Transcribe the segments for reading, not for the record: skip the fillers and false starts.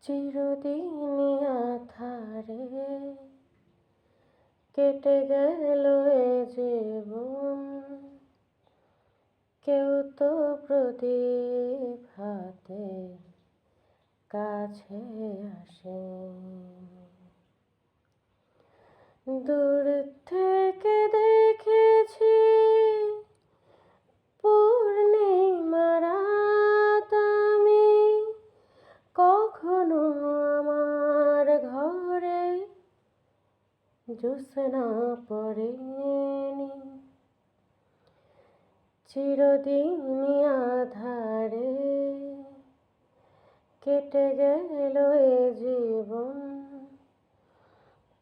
চিরদিন আঁধারে কেটে গেল এ জীবন, কেউ তো প্রদীপ হাতে কাছে আসেনি। দূর থেকে দেখেছি পূর্ণিমা রাত আমি, কখনো আমার ঘরে জ্যোৎস্না পড়েনি। চিরদিন আঁধারে কেটে গেল এ জীবন,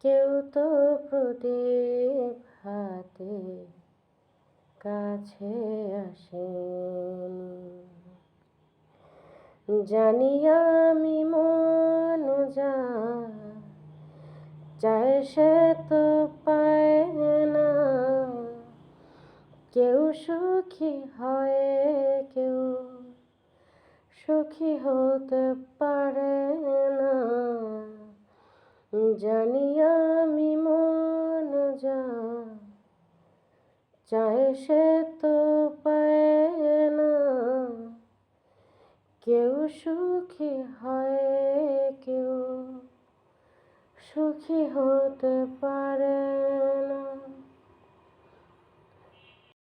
কেউ তো প্রদীপ হাতে কাছে আসেনি। জানি আমি মন যা চায় সে তো পায় না, কেউ সুখী হয় কেউ সুখী হতে পারে না। জানি আমি মন যা চায় সে তো পায় না, কেউ সুখী হয় কেউ সুখী হতে পারে না।